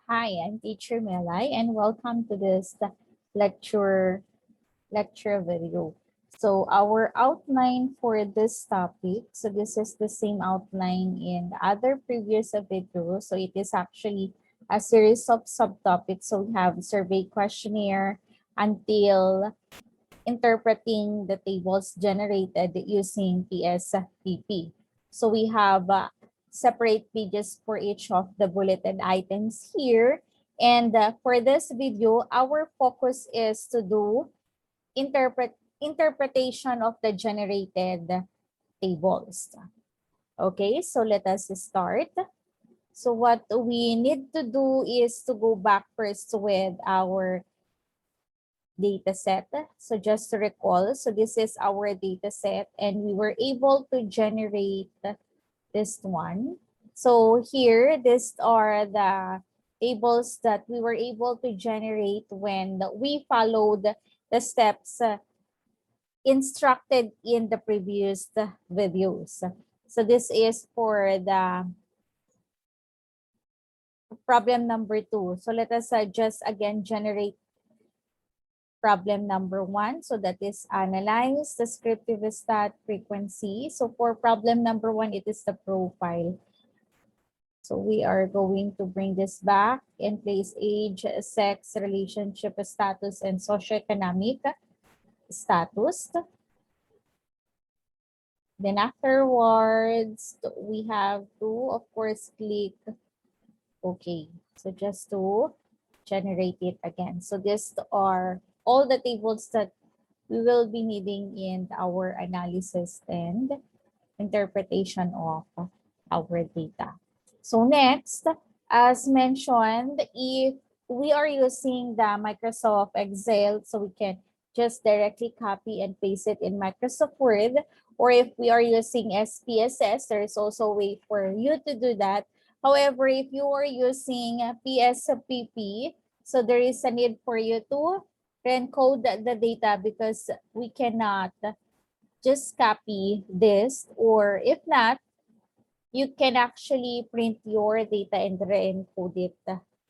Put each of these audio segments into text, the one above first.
Hi, I'm Teacher Melai and welcome to this lecture video. So our outline for this topic, so this is the same outline in the other previous videos. So it is actually a series of subtopics. So we have survey questionnaire until interpreting the tables generated using PSPP. So we have separate pages for each of the bulleted items here. And for this video, our focus is to do interpretation of the generated tables. Okay, so let us start. So what we need to do is to go back first with our data set. So just to recall, so this is our data set and we were able to generate this one. So here, these are the tables that we were able to generate when we followed the steps instructed in the previous videos. So this is for the problem number 2. So let us just again generate problem number 1. So that is analyze descriptive stat frequency. So for problem number 1, it is the profile. So we are going to bring this back and place age, sex, relationship status, and socioeconomic status. Then afterwards, we have to, of course, click OK. So just to generate it again. So these are all the tables that we will be needing in our analysis and interpretation of our data. So next, as mentioned, if we are using the Microsoft Excel, so we can just directly copy and paste it in Microsoft Word, or if we are using SPSS, there is also a way for you to do that. However, if you are using PSPP, so there is a need for you to encode the data because we cannot just copy this, or if not, you can actually print your data and re-encode it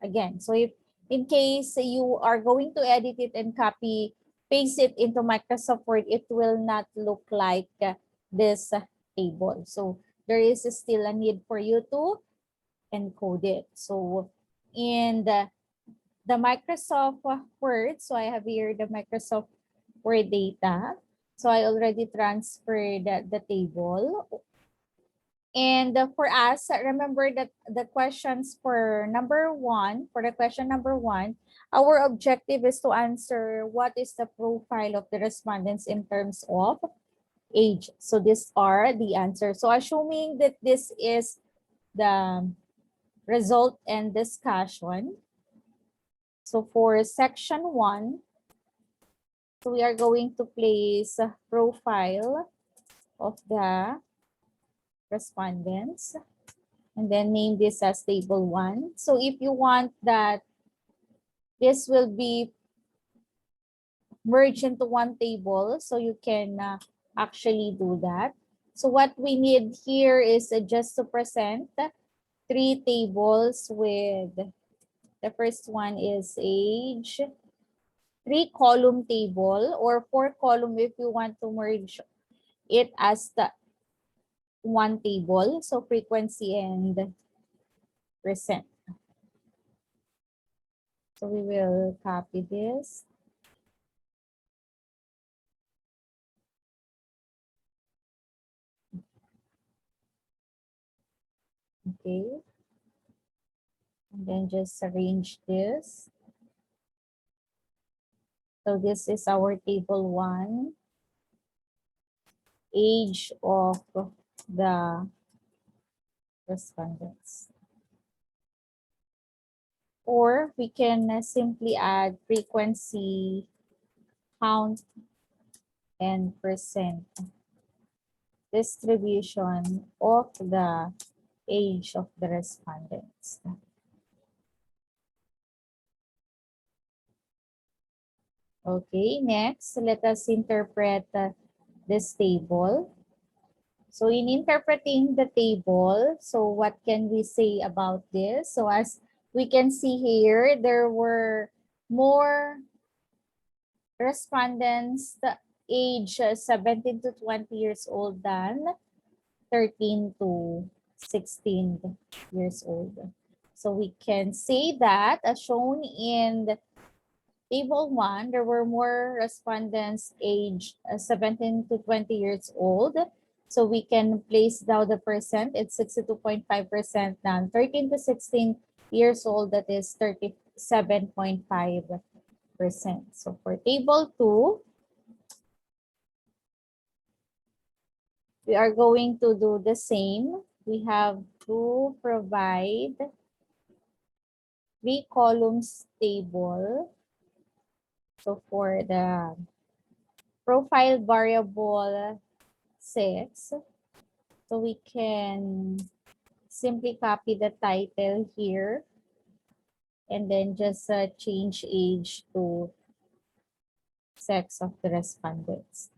again. So if in case you are going to edit it and copy, paste it into Microsoft Word, it will not look like this table. So there is still a need for you to encode it. So in the Microsoft Word, so I have here the Microsoft Word data. So I already transferred the table. And for us, remember that the questions for the question number 1, our objective is to answer what is the profile of the respondents in terms of age. So these are the answers. So assuming that this is the result and discussion. So for section 1, so we are going to place a profile of the respondents and then name this as table 1. So if you want that this will be merged into one table, so you can actually do that. So what we need here is just to present 3 tables with the first one is age, 3-column table or 4-column if you want to merge it as the one table. So frequency and percent. So we will copy this. Okay. And then just arrange this. So this is our table 1. Age of the respondents. Or we can simply add frequency, count, and percent distribution of the age of the respondents. Okay, next, let us interpret this table. So in interpreting the table, so what can we say about this? So as we can see here there were more respondents age 17 to 20 years old than 13 to 16 years old. So we can say that as shown in the table 1, there were more respondents aged 17 to 20 years old. So we can place down the percent, it's 62.5%, than 13 to 16 years old, that is 37.5%. So for table 2, we are going to do the same. We have to provide 3 columns table. So for the profile variable 6, so we can simply copy the title here and then just change age to sex of the respondents.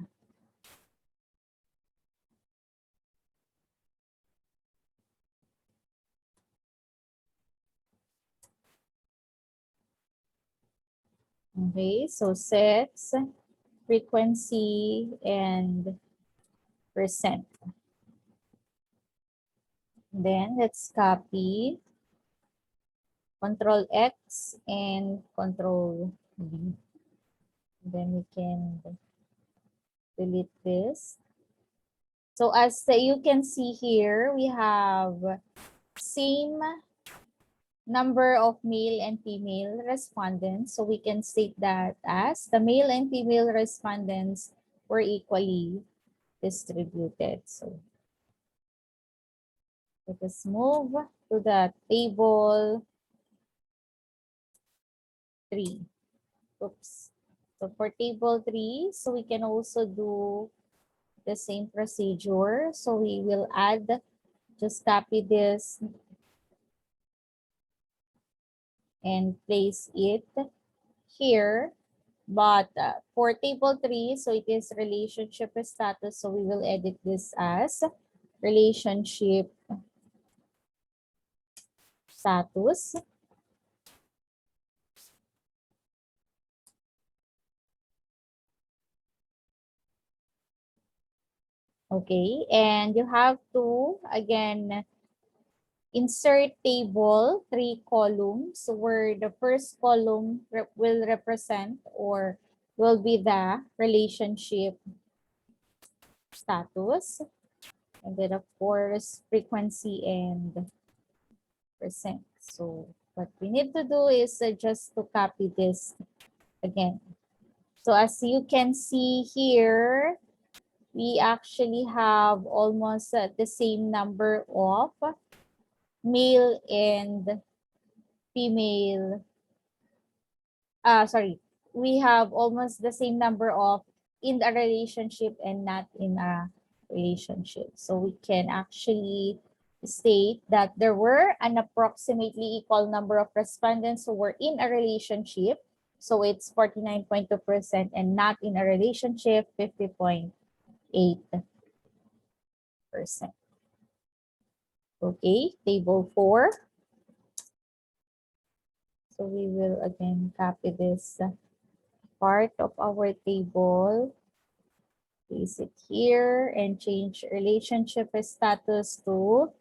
Okay, so sex, frequency, and percent. Then let's copy Control X and Control V. Then we can delete this. So as you can see here, we have same number of male and female respondents. So we can state that as the male and female respondents were equally distributed. So let us move to the table 3. Oops. So for table 3, so we can also do the same procedure. So we will add, just copy this and place it here. But for table 3, so it is relationship status. So we will edit this as relationship status. Okay, and you have to, again, insert table 3 columns where the first column will represent or will be the relationship status. And then of course, frequency and percent. So what we need to do is just to copy this again. So as you can see here, we actually have almost the same number of male and female, we have almost the same number of in a relationship and not in a relationship. So we can actually state that there were an approximately equal number of respondents who were in a relationship. So it's 49.2%, and not in a relationship, 50.8%. Okay, table 4. So we will again copy this part of our table, place it here, and change relationship status to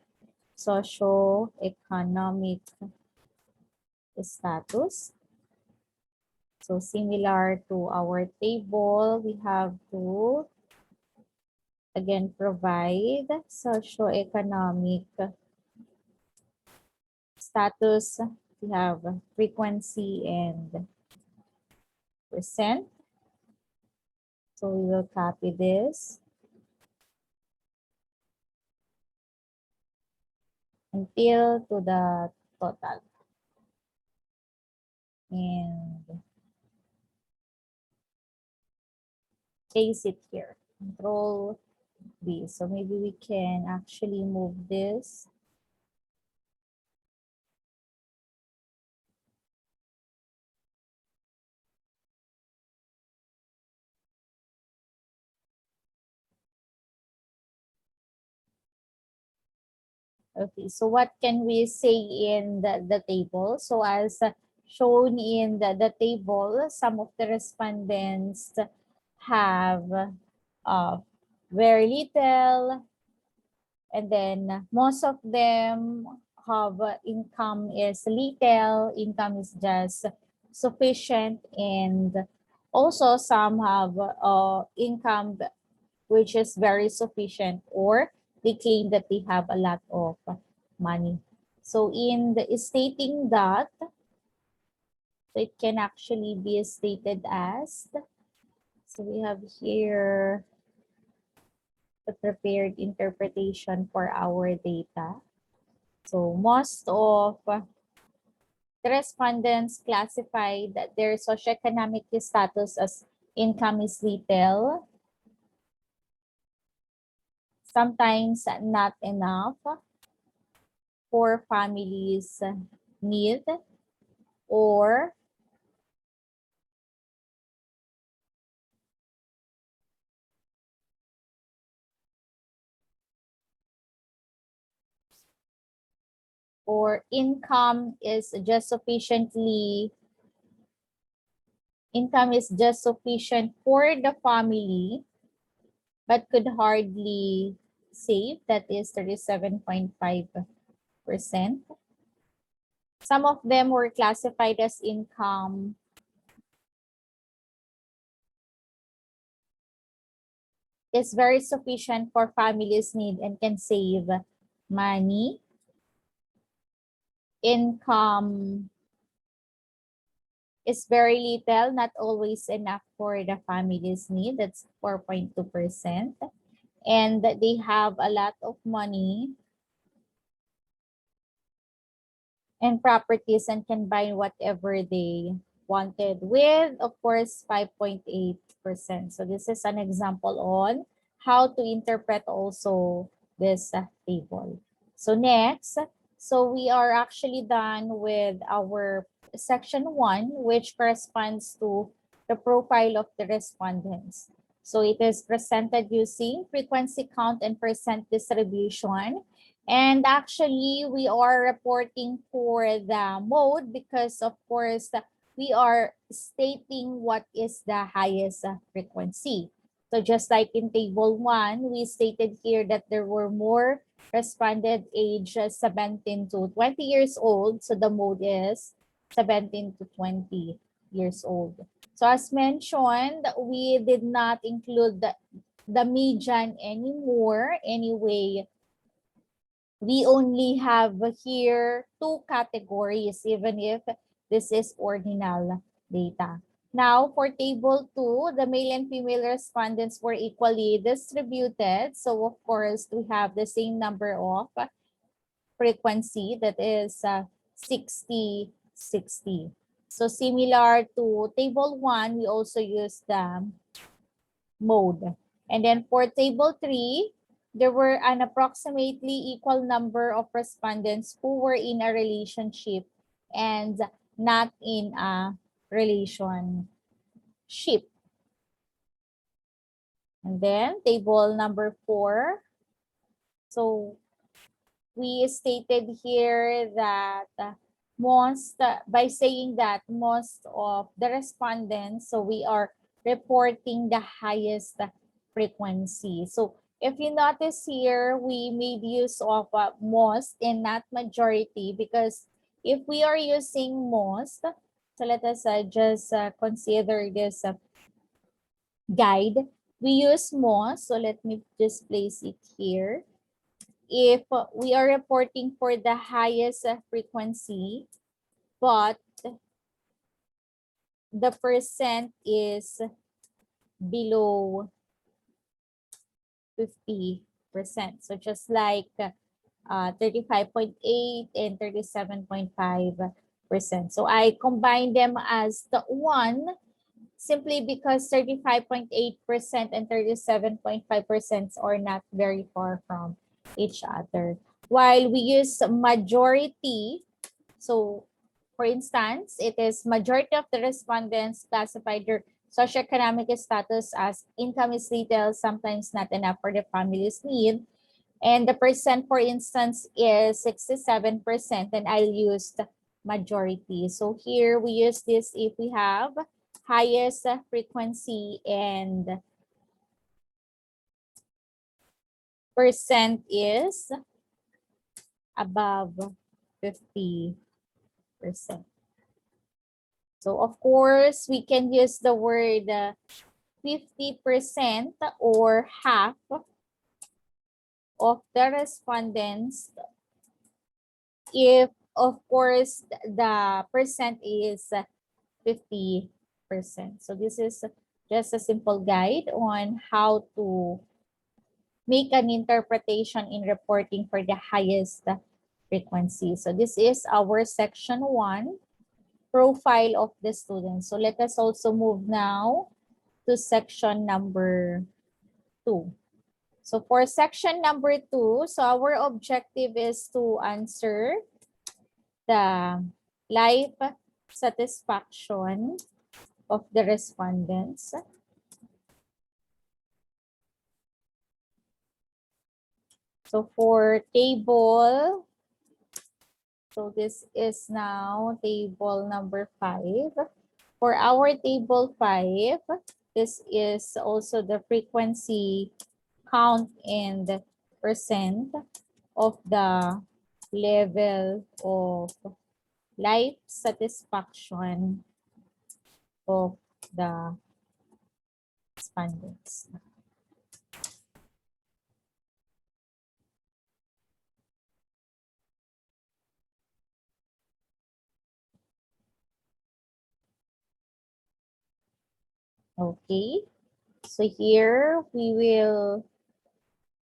socio-economic status. So similar to our table, we have to again provide socio-economic status. We have frequency and percent. So we will copy this until to the total. And paste it here. Control V. So maybe we can actually move this. Okay, so what can we say in the table? So as shown in the table, some of the respondents have very little, and then most of them have income is little, income is just sufficient, and also some have income which is very sufficient, or they claim that they have a lot of money. So in the stating that, it can actually be stated as, so we have here the prepared interpretation for our data. So most of the respondents classified their socioeconomic status as income is little, sometimes not enough for families' need, or income is just sufficiently, income is just sufficient for the family but could hardly save, that is 37.5%. Some of them were classified as income is very sufficient for families' need and can save money. Income is very little, not always enough for the family's need. That's 4.2%. And they have a lot of money and properties and can buy whatever they wanted with, of course, 5.8%. So this is an example on how to interpret also this table. So next, so we are actually done with our section 1, which corresponds to the profile of the respondents. So it is presented using frequency count and percent distribution. And actually, we are reporting for the mode because, of course, we are stating what is the highest frequency. So just like in table 1, we stated here that there were more responded age 17 to 20 years old. So the mode is 17 to 20 years old. So as mentioned, we did not include the median anymore. Anyway, we only have here 2 categories, even if this is ordinal data. Now, for table 2, the male and female respondents were equally distributed. So, of course, we have the same number of frequency, that is 60-60. So, similar to table 1, we also use the mode. And then for table 3, there were an approximately equal number of respondents who were in a relationship and not in a relationship. And then table number 4. So we stated here that by saying that most of the respondents, so we are reporting the highest frequency. So if you notice here, we made use of most and not majority, because if we are using most, so let us just consider this guide. We use most, so let me just place it here. If we are reporting for the highest frequency, but the percent is below 50%. So just like 35.8 and 37.5%. So I combine them as the one simply because 35.8% and 37.5% are not very far from each other. While we use majority, so for instance, it is majority of the respondents classified their socioeconomic status as income is little, sometimes not enough for the family's need. And the percent, for instance, is 67%, and I'll use the majority. So here we use this if we have highest frequency and percent is above 50%. So of course, we can use the word 50% or half of the respondents if, of course, the percent is 50%. So this is just a simple guide on how to make an interpretation in reporting for the highest frequency. So this is our section 1, profile of the student. So let us also move now to section number 2. So for section number 2, so our objective is to answer the life satisfaction of the respondents. So for table, so this is now table number 5. For our table 5, this is also the frequency count and percent of the level of life satisfaction of the respondents. Okay, so here we will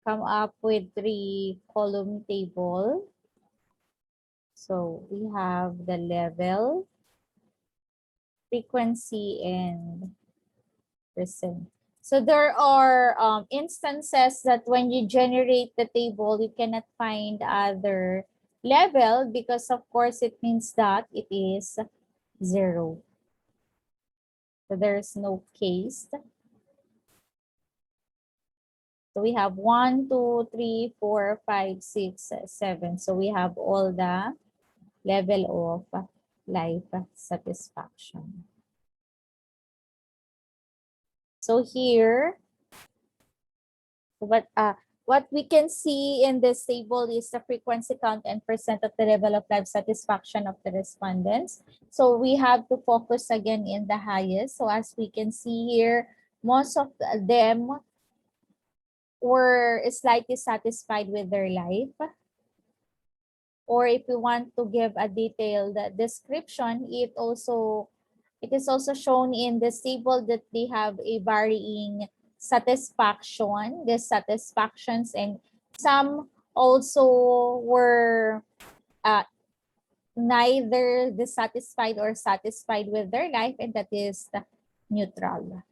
come up with 3-column table. So we have the level, frequency, and percent. So there are instances that when you generate the table, you cannot find other level because of course it means that it is 0. So there's no case. So we have 1, 2, 3, 4, 5, 6, 7. So we have all the level of life satisfaction. So here, what we can see in this table is the frequency count and percent of the level of life satisfaction of the respondents. So we have to focus again in the highest. So as we can see here, most of them were slightly satisfied with their life. Or if we want to give a detailed description, it is also shown in this table that they have a varying satisfaction, dissatisfactions, and some also were neither dissatisfied or satisfied with their life, and that is neutral.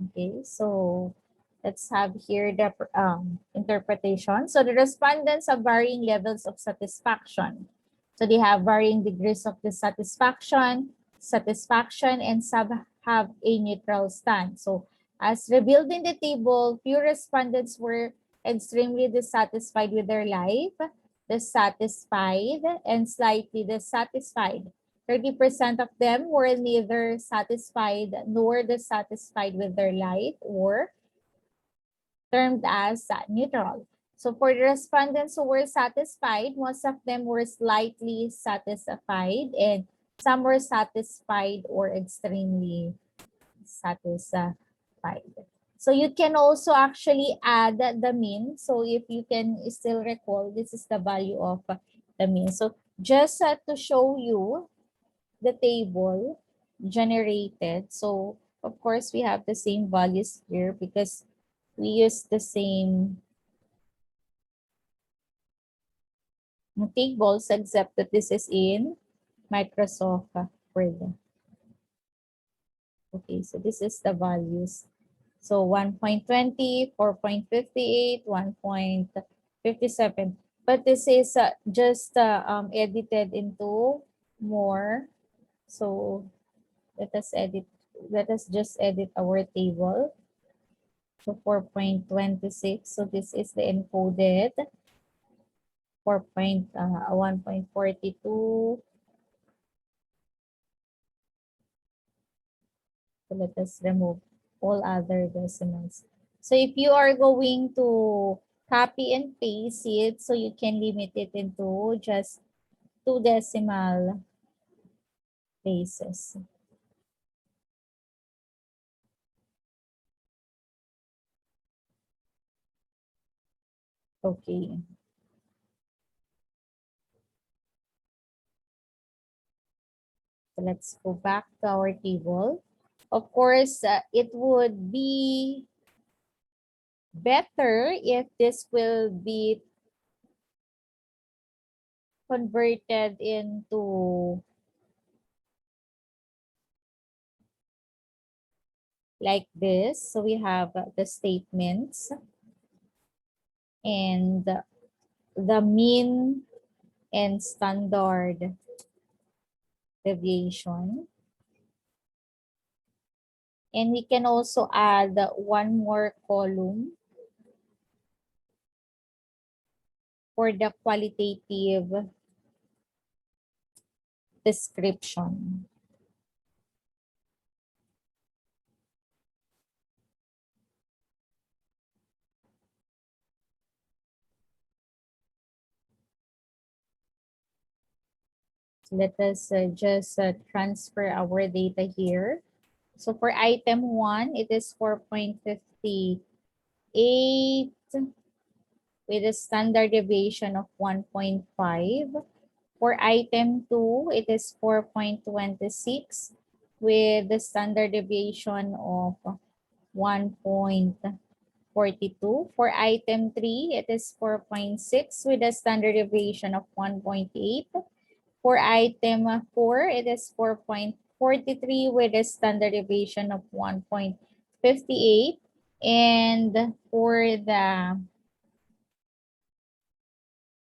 Okay, so let's have here the interpretation. So the respondents have varying levels of satisfaction. So they have varying degrees of dissatisfaction, satisfaction, and some have a neutral stand. So as revealed in the table, few respondents were extremely dissatisfied with their life, dissatisfied, and slightly dissatisfied. 30% of them were neither satisfied nor dissatisfied with their life, or termed as neutral. So for the respondents who were satisfied, most of them were slightly satisfied, and some were satisfied or extremely satisfied. So you can also actually add the mean. So if you can still recall, this is the value of the mean. So just to show you the table generated. So of course we have the same values here because we use the same tables, except that this is in Microsoft Word. Okay, so this is the values. So 1.20, 4.58, 1.57. But this is just edited into more. So let us just edit our table. So 4.26. So this is the encoded 1.42. So let us remove all other decimals. So if you are going to copy and paste it, so you can limit it into just 2 decimal places. Okay. So let's go back to our table. Of course, it would be better if this will be converted into like this. So we have the statements and the mean and standard deviation. And we can also add one more column for the qualitative description. So let us just transfer our data here. So for item 1, it is 4.58 with a standard deviation of 1.5. For item 2, it is 4.26 with the standard deviation of 1.42. For item 3, it is 4.6 with a standard deviation of 1.8. For item 4, it is 4.43 with a standard deviation of 1.58. And for the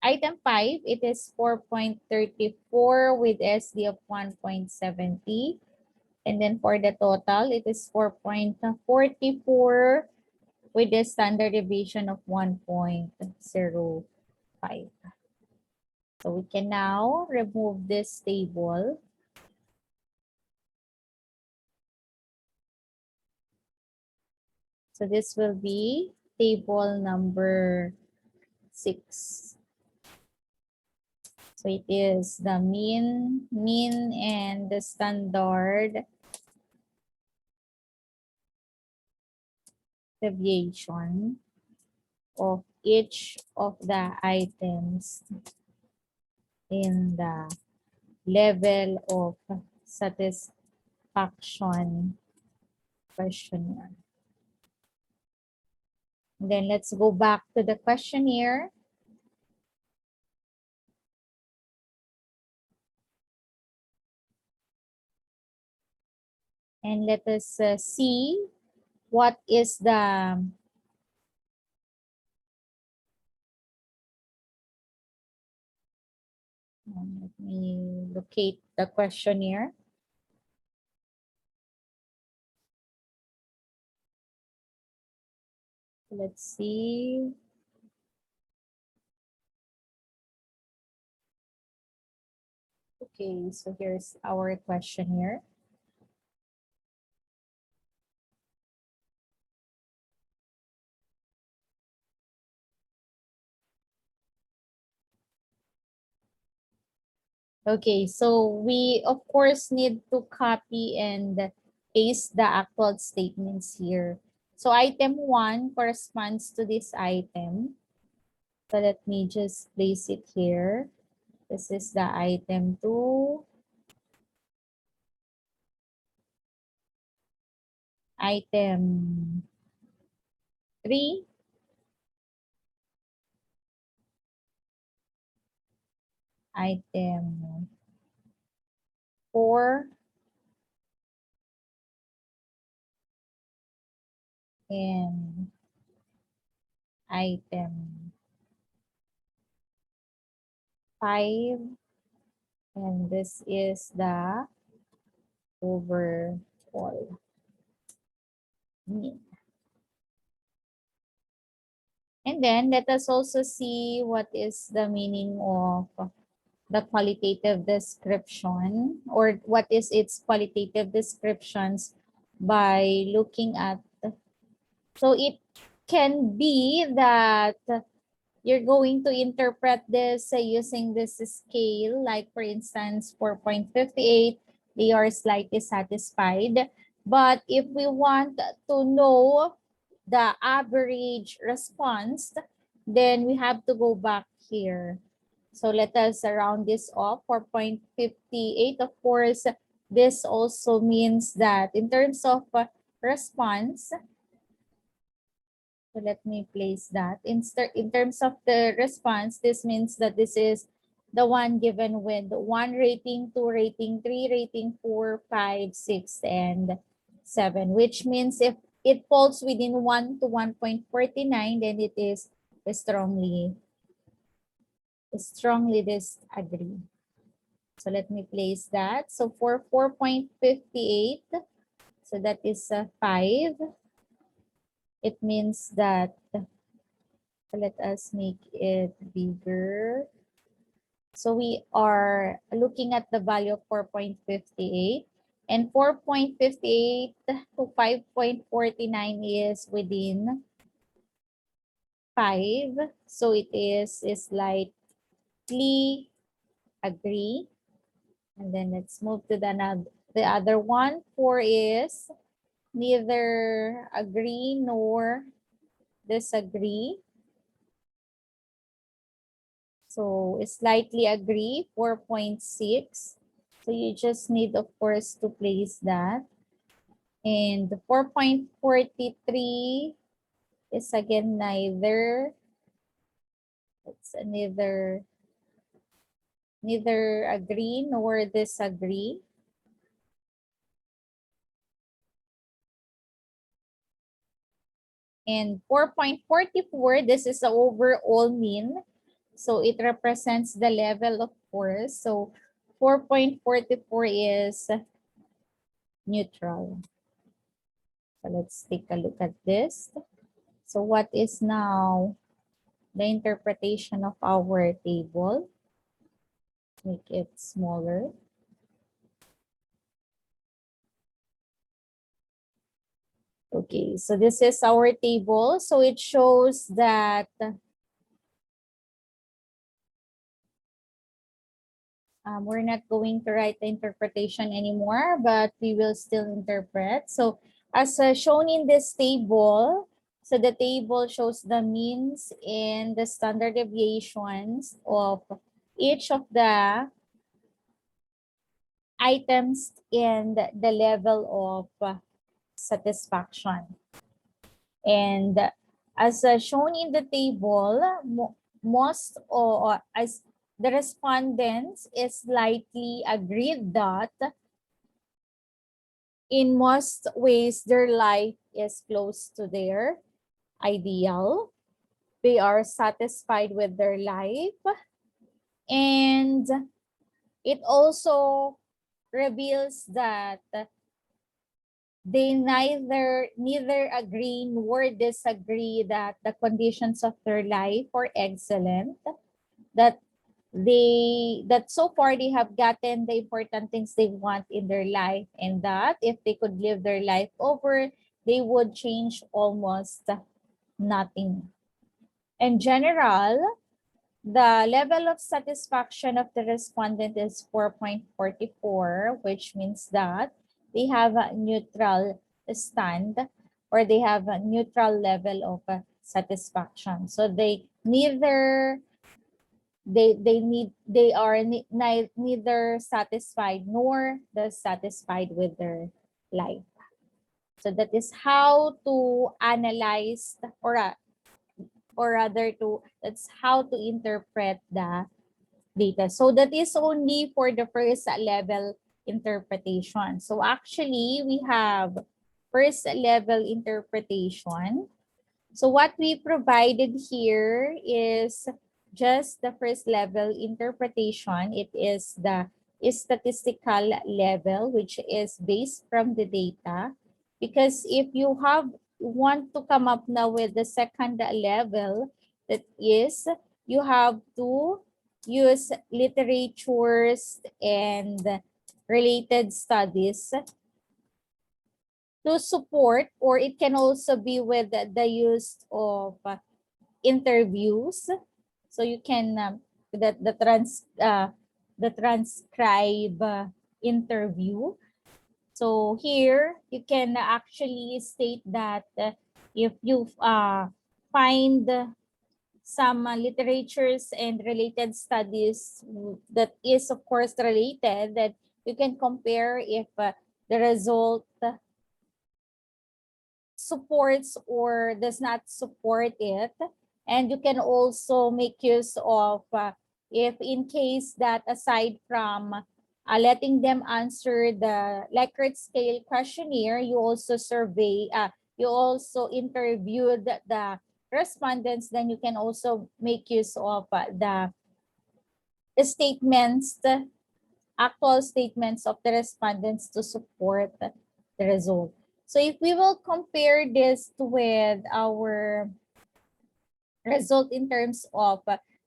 item 5, it is 4.34 with SD of 1.70. And then for the total, it is 4.44 with a standard deviation of 1.05. So we can now remove this table. So this will be table number 6. So it is the mean, and the standard deviation of each of the items in the level of satisfaction questionnaire. And then let's go back to the questionnaire. And let us see what is the let me locate the questionnaire. Let's see. Okay, so here's our questionnaire. Okay, so we of course need to copy and paste the actual statements here. So item 1 corresponds to this item. So let me just place it here. This is the item 2. Item 3. Item 4. And item 5. And this is the overall mean. And then let us also see what is the meaning of the qualitative description, or what is its qualitative descriptions by looking at. So it can be that you're going to interpret this using this scale, like for instance 4.58, they are slightly satisfied. But if we want to know the average response, then we have to go back here. So let us round this off. 4.58, of course, this also means that in terms of response, so let me place that. In terms of the response, this means that this is the one given with 1 rating, 2 rating, 3 rating, 4, 5, 6, and 7, which means if it falls within 1 to 1.49, then it is strongly disagree. So let me place that. So for 4.58, so that is 5. It means that, let us make it bigger. So we are looking at the value of 4.58, and 4.58 to 5.49 is within 5. So it is slightly agree. And then let's move to the other one. 4 is neither agree nor disagree. So slightly agree, 4.6. So you just need, of course, to place that. And 4.43 is again neither. It's neither agree nor disagree. And 4.44, this is the overall mean. So it represents the level, of course. So 4.44 is neutral. So let's take a look at this. So what is now the interpretation of our table? Make it smaller. Okay, so this is our table. So it shows that we're not going to write the interpretation anymore, but we will still interpret. So as shown in this table, so the table shows the means and the standard deviations of each of the items and the level of satisfaction. And as shown in the table, most or as the respondents is slightly agreed that in most ways their life is close to their ideal. They are satisfied with their life, and it also reveals that they neither agree nor disagree that the conditions of their life are excellent, that so far they have gotten the important things they want in their life, and that if they could live their life over, they would change almost nothing. In general, the level of satisfaction of the respondent is 4.44, which means that they have a neutral stand, or they have a neutral level of satisfaction. So they neither are neither satisfied nor dissatisfied with their life. So that is how to analyze, or rather that's how to interpret the data. So that is only for the first level interpretation. So actually we have first level interpretation. So what we provided here is just the first level interpretation. It is the statistical level, which is based from the data. Because if you want to come up now with the second level, That is, you have to use literatures and related studies to support, or it can also be with the use of interviews. So you can the transcribe interview. So here you can actually state that if you find some literatures and related studies that is of course related, that you can compare if the result supports or does not support it. And you can also make use of if in case that aside from letting them answer the Likert scale questionnaire, you also you also interviewed the respondents, then you can also make use of the statements, the actual statements of the respondents to support the result. So if we will compare this with our result in terms of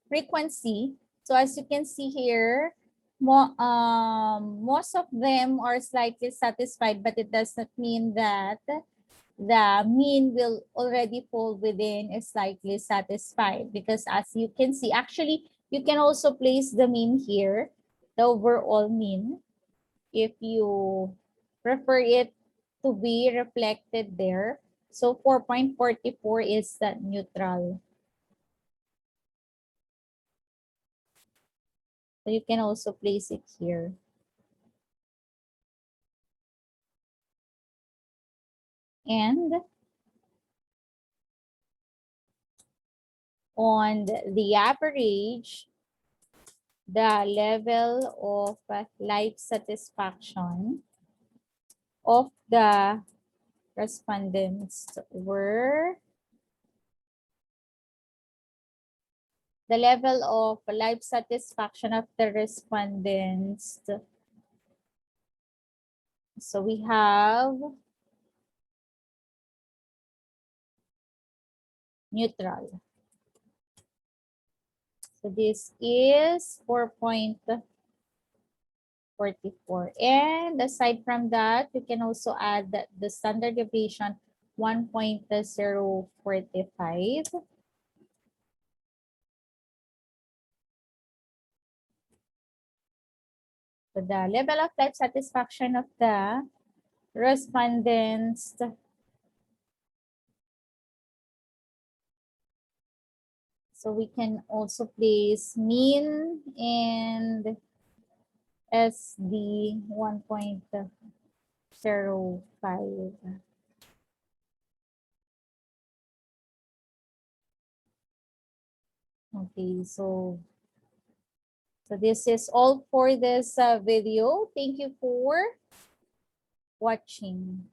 frequency, so as you can see here, most of them are slightly satisfied, but it does not mean that the mean will already fall within a slightly satisfied, because as you can see, actually, you can also place the mean here, the overall mean, if you prefer it to be reflected there. So 4.44 is the neutral. So you can also place it here. And on the average, the level of life satisfaction of the respondents were, the level of life satisfaction of the respondents. So we have neutral. So this is 4.44. And aside from that, you can also add the standard deviation 1.045. So the level of life satisfaction of the respondents. So we can also place mean and SD 1.05. Okay, so this is all for this video. Thank you for watching.